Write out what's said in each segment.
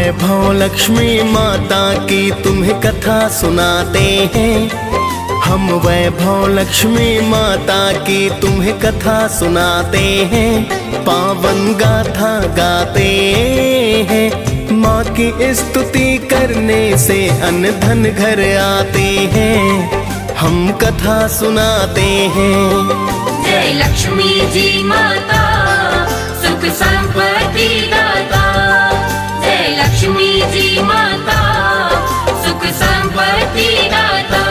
वैभव लक्ष्मी माता की तुम्हें कथा सुनाते हैं। हम वैभव लक्ष्मी माता की तुम्हें कथा सुनाते हैं। पावन गाथा गाते हैं। माँ की स्तुति करने से अन्न धन घर आते हैं। हम कथा सुनाते हैं। जय लक्ष्मी जी माता सुख संपत्ति दाता। जय लक्ष्मी जी माता सुख संपत्ति दाता।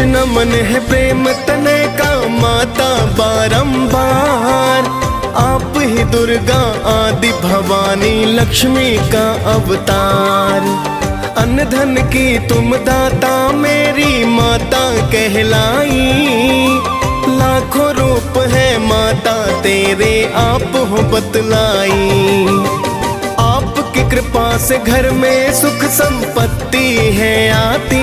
नमन है प्रेम तने का माता बारंबार। आप ही दुर्गा आदि भवानी लक्ष्मी का अवतार। अन्न धन की तुम दाता मेरी माता कहलाई। लाखों रूप है माता तेरे आप हो बतलाई। आपकी कृपा से घर में सुख संपत्ति है आती।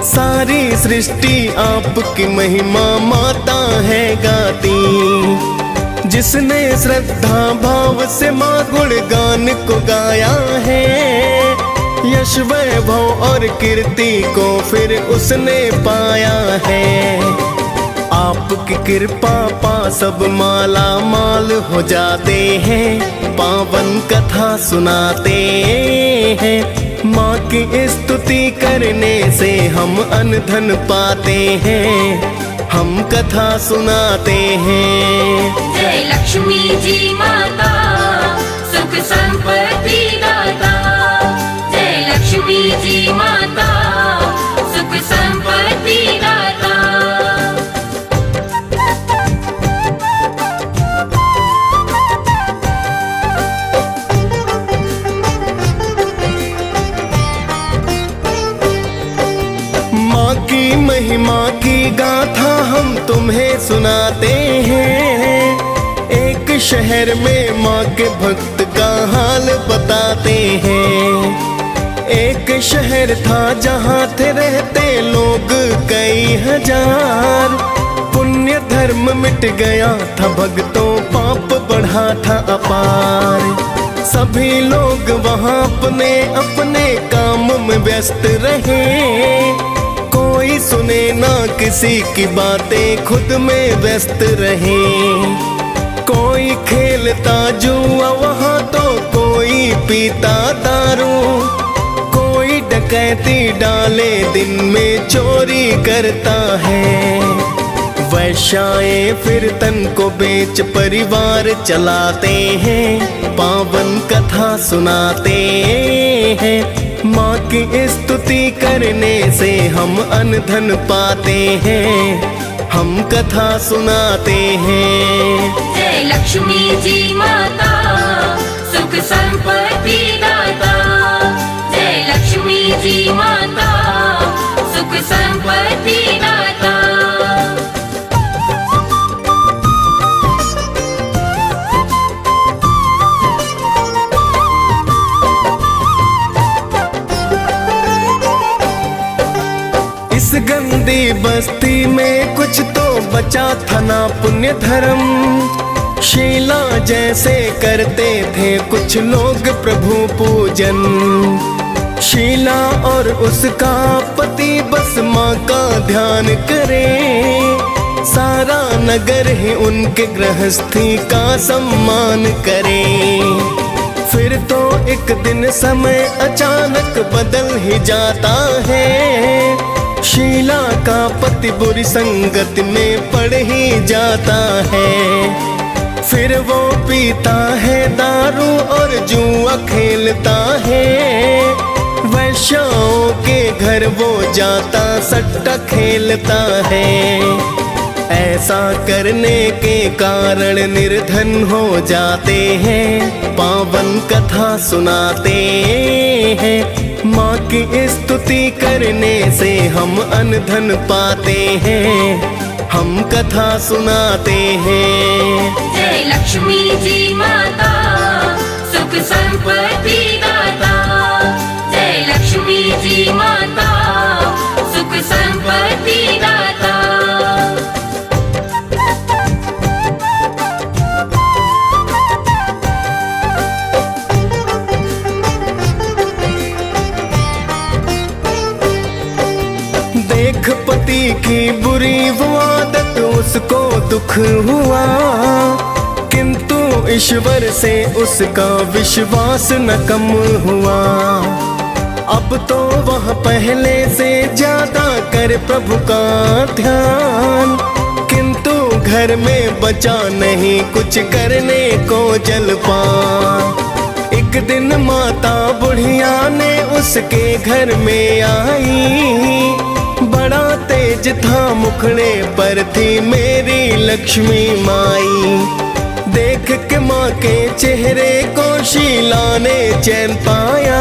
सारी सृष्टि आपकी महिमा माता है गाती। जिसने श्रद्धा भाव से माँ गुणगान को गाया है। यश वैभव और कीर्ति को फिर उसने पाया है। आपकी कृपा पा सब माला माल हो जाते हैं। पावन कथा सुनाते हैं। माँ की स्तुति करने से हम अन्न धन पाते हैं। हम कथा सुनाते हैं। जय लक्ष्मी जी माता सुख संपत्ति दाता। जय लक्ष्मी जी माता सुख संपत्ति दाता। की महिमा की गाथा हम तुम्हें सुनाते हैं। एक शहर में माँ के भक्त का हाल बताते हैं। एक शहर था जहाँ थे रहते लोग कई हजार। पुण्य धर्म मिट गया था भक्तों पाप बढ़ा था अपार। सभी लोग वहाँ अपने अपने काम में व्यस्त रहे। कोई सुने ना किसी की बातें खुद में व्यस्त रहे। कोई खेलता जुआ वहाँ तो कोई पीता दारू। कोई डकैती डाले दिन में चोरी करता है। वैश्याएं फिर तन को बेच परिवार चलाते हैं। पावन कथा सुनाते हैं। माँ की स्तुति करने से हम अन्न धन पाते हैं। हम कथा सुनाते हैं। जय लक्ष्मी जी माता सुख संपत्ति दाता। जय लक्ष्मी जी माता सुख संपत्ति दाता। इस गंदी बस्ती में कुछ तो बचा था ना पुण्य धर्म। शीला जैसे करते थे कुछ लोग प्रभु पूजन। शीला और उसका पति बस माँ का ध्यान करे। सारा नगर ही उनके गृहस्थी का सम्मान करे। फिर तो एक दिन समय अचानक बदल ही जाता है। शीला का पति बुरी संगत में पड़ ही जाता है। फिर वो पीता है दारू और जुआ खेलता है। वैश्याओं के घर वो जाता सट्टा खेलता है। ऐसा करने के कारण निर्धन हो जाते हैं। पावन कथा सुनाते हैं। माँ की स्तुति करने से हम अन्न धन पाते हैं। हम कथा सुनाते हैं। जय लक्ष्मी जी माता सुख संपत्ति दाता। जय लक्ष्मी उसको दुख हुआ, किंतु ईश्वर से उसका विश्वास न कम हुआ। अब तो वह पहले से ज्यादा कर प्रभु का ध्यान, किंतु घर में बचा नहीं कुछ करने को जलपान। एक दिन माता बुढ़िया ने उसके घर में आई, बड़ा तेज था मुखड़े पर थी मेरी लक्ष्मी माई। देख के माँ के चेहरे को शीला ने चैन पाया,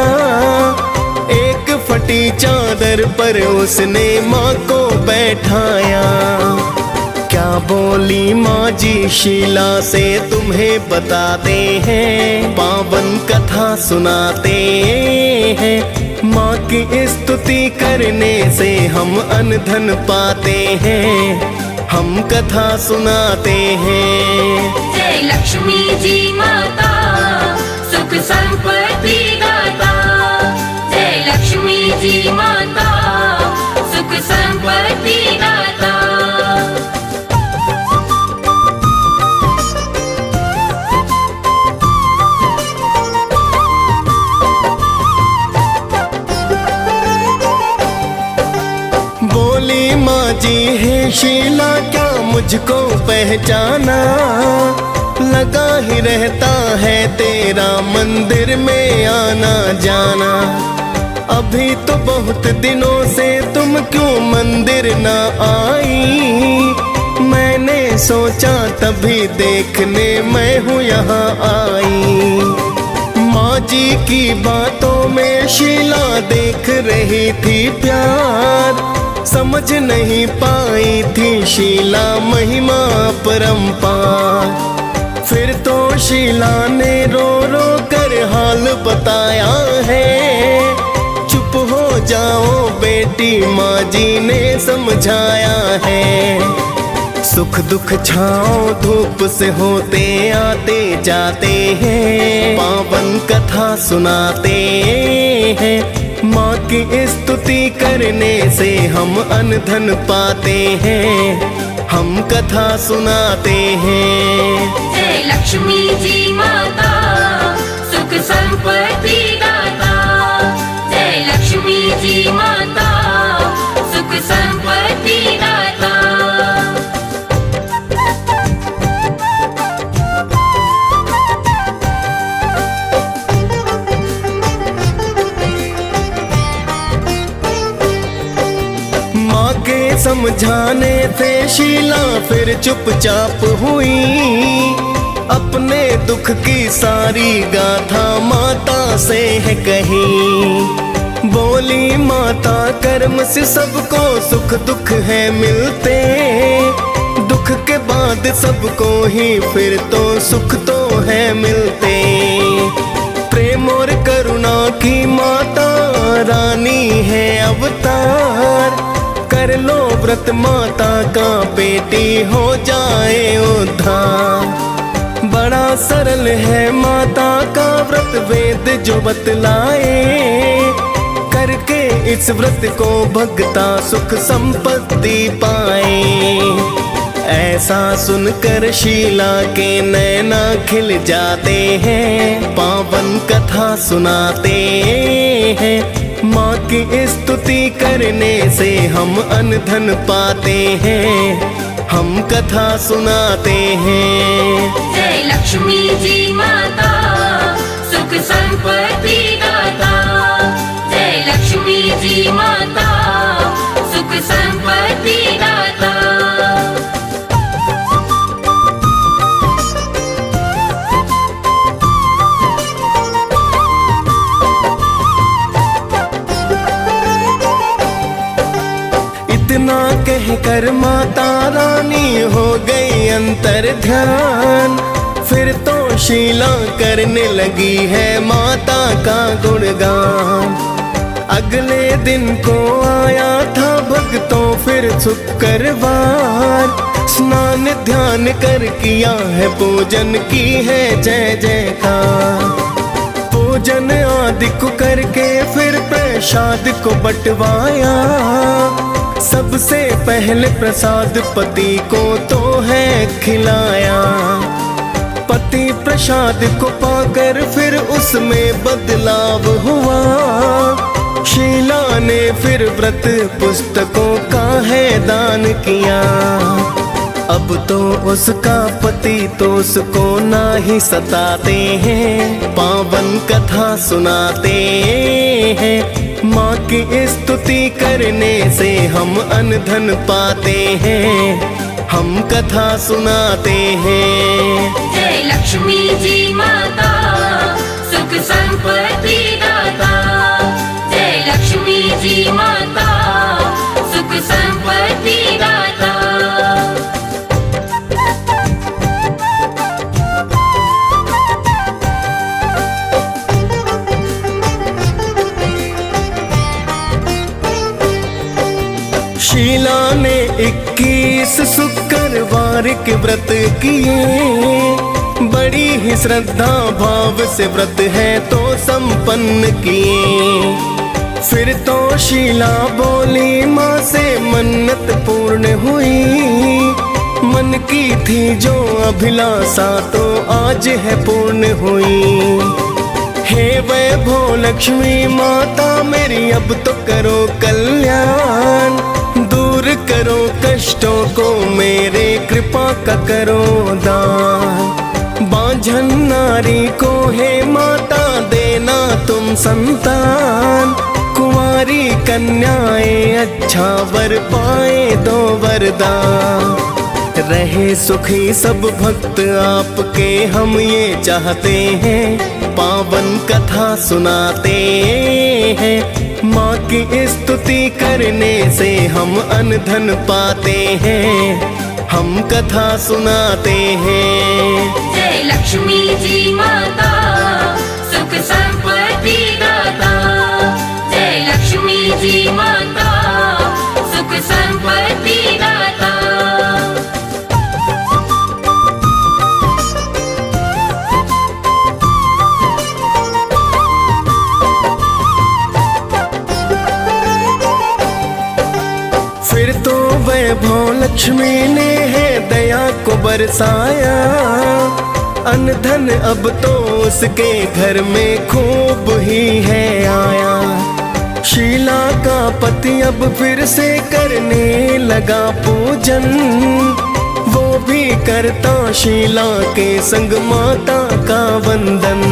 एक फटी चादर पर उसने माँ को बैठाया। क्या बोली माँ जी शीला से तुम्हें बताते हैं, पावन कथा सुनाते हैं। माँ की स्तुति करने से हम अन्न धन पाते हैं, हम कथा सुनाते हैं। जय लक्ष्मी जी माता सुख संपत्ति दाता, जय लक्ष्मी जी माता सुख संपत्ति दाता। बोली माँ जी है शीला क्या मुझको पहचाना, लगा ही रहता है तेरा मंदिर में आना जाना। अभी तो बहुत दिनों से तुम क्यों मंदिर न आई, मैंने सोचा तभी देखने मैं हूँ यहाँ आई। माँ जी की बातों में शीला देख रही थी प्यार, समझ नहीं पाई थी शीला महिमा परंपार। फिर तो शीला ने रो रो कर हाल बताया है, चुप हो जाओ बेटी माँ जी ने समझाया है। सुख दुख छाओ धूप से होते आते जाते हैं, पावन कथा सुनाते हैं। माँ की स्तुति करने से हम अन्न धन पाते हैं, हम कथा सुनाते हैं। जय लक्ष्मी जी माता सुख संपत्ति दाता, जय लक्ष्मी जी माता सुख संपत्ति दाता। समझाने से शीला फिर चुपचाप हुई, अपने दुख की सारी गाथा माता से है कही। बोली माता कर्म से सबको सुख दुख है मिलते, दुख के बाद सबको ही फिर तो सुख तो है मिलते। प्रेम और करुणा की माता रानी है अवतार, कर लो व्रत माता का बेटी हो जाए उद्धार। बड़ा सरल है माता का व्रत वेद जो बतलाए, करके इस व्रत को भगता सुख संपत्ति पाए। ऐसा सुनकर शीला के नैना खिल जाते हैं, पावन कथा सुनाते हैं। माँ की स्तुति करने से हम अन्न धन पाते हैं, हम कथा सुनाते हैं। जय लक्ष्मी जी माता सुख संपत्ति दाता, जय लक्ष्मी जी माता सुख संपत्ति दाता। इतना कहकर माता रानी हो गई अंतर ध्यान, फिर तो शीला करने लगी है माता का गुणगान। अगले दिन को आया था भक्तों फिर शुक्रवार, स्नान ध्यान कर किया है पूजन की है जय जयकार। पूजन आदि को करके फिर प्रसाद को बंटवाया, सबसे पहले प्रसाद पति को तो है खिलाया। पति प्रसाद को पाकर फिर उसमें बदलाव हुआ। शीला ने फिर व्रत पुस्तकों का है दान किया। अब तो उसका पति तो उसको ना ही सताते हैं, पावन कथा सुनाते हैं। माँ की स्तुति करने से हम अन्न धन पाते हैं, हम कथा सुनाते हैं। जय लक्ष्मी जी माता, सुख संपत्ति दाता। जय लक्ष्मी जी माता, सुख संपत्ति दाता। शीला ने 21 शुक्रवार के व्रत किए। बड़ी ही श्रद्धा भाव से व्रत है तो संपन्न किए। फिर तो शीला बोली माँ से मन्नत पूर्ण हुई। मन की थी जो अभिलाषा तो आज है पूर्ण हुई। हे वैभव लक्ष्मी माता मेरी अब तो करो कल्याण। दूर करो कष्टों को मेरे, कृपा का करो दान। बांझन नारी को हे माता देना तुम संतान। कुंवारी कन्याएं अच्छा वर पाए दो वरदान। रहे सुखी सब भक्त आपके हम ये चाहते हैं, पावन कथा सुनाते हैं। माँ की स्तुति करने से हम अन्न धन पाते हैं, हम कथा सुनाते हैं। जय लक्ष्मी जी माता, सुख संपत्ति दाता। जय लक्ष्मी जी माता, सुख संपत्ति दाता। फिर तो वैभव लक्ष्मी ने है दया को बरसाया। अन्न धन अब तो उसके घर में खूब ही है आया। शीला का पति अब फिर से करने लगा पूजन। वो भी करता शीला के संग माता का वंदन।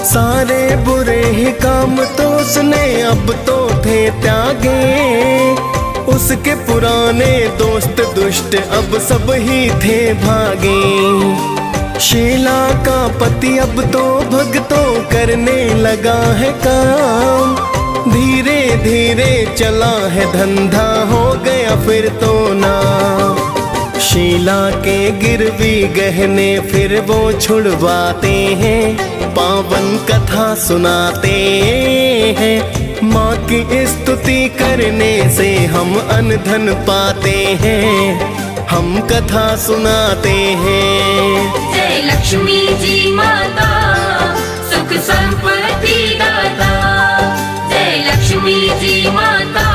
सारे बुरे ही काम तो उसने अब तो थे त्यागे। उसके पुराने दोस्त दुष्ट अब सब ही थे भागे। शीला का पति अब तो भक्तों करने लगा है काम। धीरे धीरे चला है धंधा, हो गया फिर तो नाम। शीला के गिरवी गहने फिर वो छुड़वाते हैं, पावन कथा सुनाते हैं। माँ की स्तुति करने से हम अन्न धन पाते हैं, हम कथा सुनाते हैं। जय लक्ष्मी जी माता, सुख संपत्ति दाता। जय लक्ष्मी जी माता,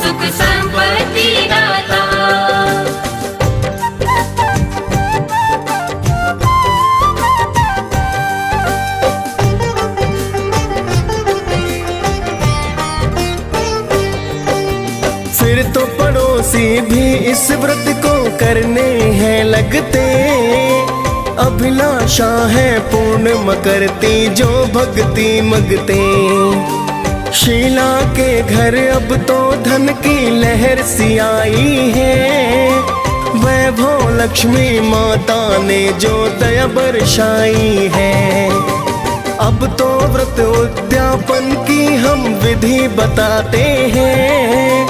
सुख संपत्ति दाता। फिर तो पड़ोसी भी इस व्रत को करने हैं लगते। अभिलाषा है पूर्ण मकरती जो भक्ति मगते। शीला के घर अब तो धन की लहर सी आई है। वैभव लक्ष्मी माता ने जो दया बरसाई है। अब तो व्रत उद्यापन की हम विधि बताते हैं।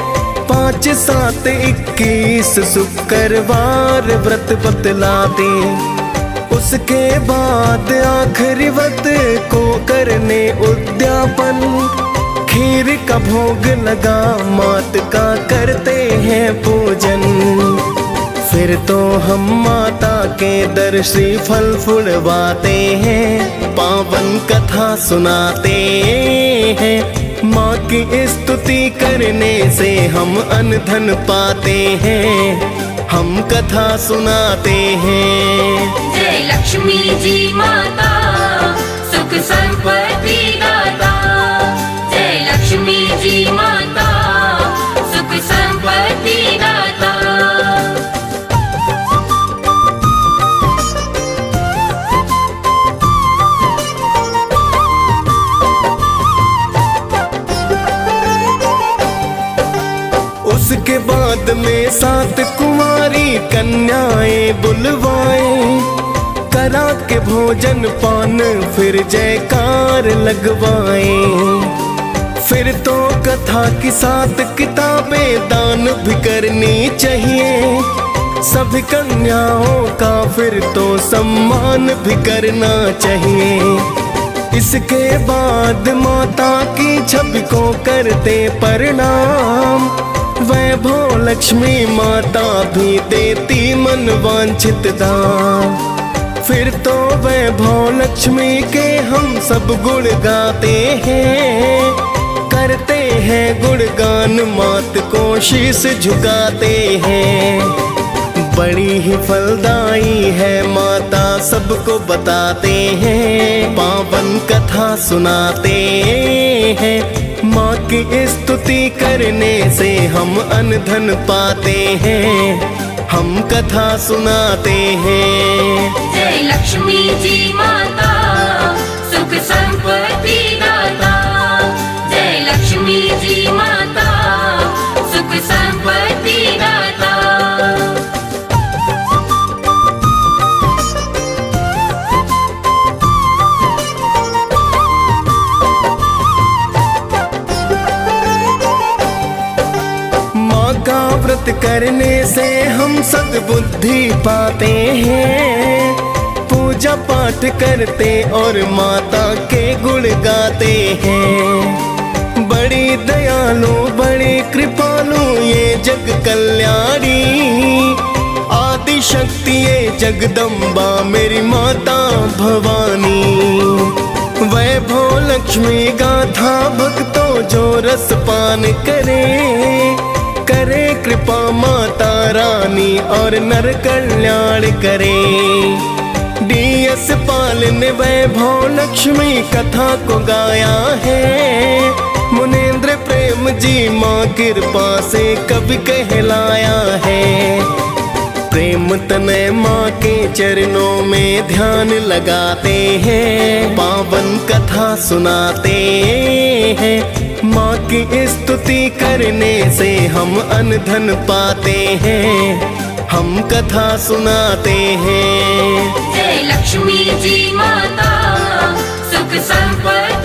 5, 7, 21 शुक्रवार व्रत बतलाते। उसके बाद आखिरी व्रत को करने उद्यापन। खीर का भोग लगा मात का करते हैं पूजन। फिर तो हम माता के दर श्रीफल फुलवाते हैं, पावन कथा सुनाते हैं। माँ की स्तुति करने से हम अन्न धन पाते हैं, हम कथा सुनाते हैं। जय लक्ष्मी जी माता सुख संपत्ति दाता। जय लक्ष्मी जी माता सुख संपत्ति दाता। उसके बाद में 7 कुंवारी कन्याएं बुलवाए, करा के भोजन पान फिर जयकार लगवाए। फिर तो कथा की 7 किताबें दान भी करनी चाहिए, सभी कन्याओं का फिर तो सम्मान भी करना चाहिए। इसके बाद माता की छवि को करते प्रणाम, वैभव लक्ष्मी माता भी देती मन वांछित दान। फिर तो वैभव लक्ष्मी के हम सब गुण गाते हैं, करते हैं गुणगान मात को शीश झुकाते हैं। बड़ी ही फलदाई है माता सबको बताते हैं, पावन कथा सुनाते हैं। माँ की स्तुति करने से हम अन्न धन पाते हैं, हम कथा सुनाते हैं। जय लक्ष्मी जी माता सुख संपत्ति दाता। जय लक्ष्मी जी माता सुख संपत्ति दाता। व्रत करने से हम सद्बुद्धि पाते हैं, पूजा पाठ करते और माता के गुण गाते हैं। बड़ी दयालु बड़ी कृपालु ये जग कल्याणी, आदि शक्ति ये जगदम्बा मेरी माता भवानी। वैभव लक्ष्मी गाथा भक्तों जो रस पान करे कृपा माता रानी और नर कल्याण करे। DS पालन वैभव लक्ष्मी कथा को गाया है, मुनेंद्र प्रेम जी माँ कृपा से कवि कहलाया है। प्रेम तनय माँ के चरणों में ध्यान लगाते हैं, पावन कथा सुनाते हैं। माँ की स्तुति करने से हम अन्न धन पाते हैं, हम कथा सुनाते हैं। जय लक्ष्मी जी माता सुख संपत्ति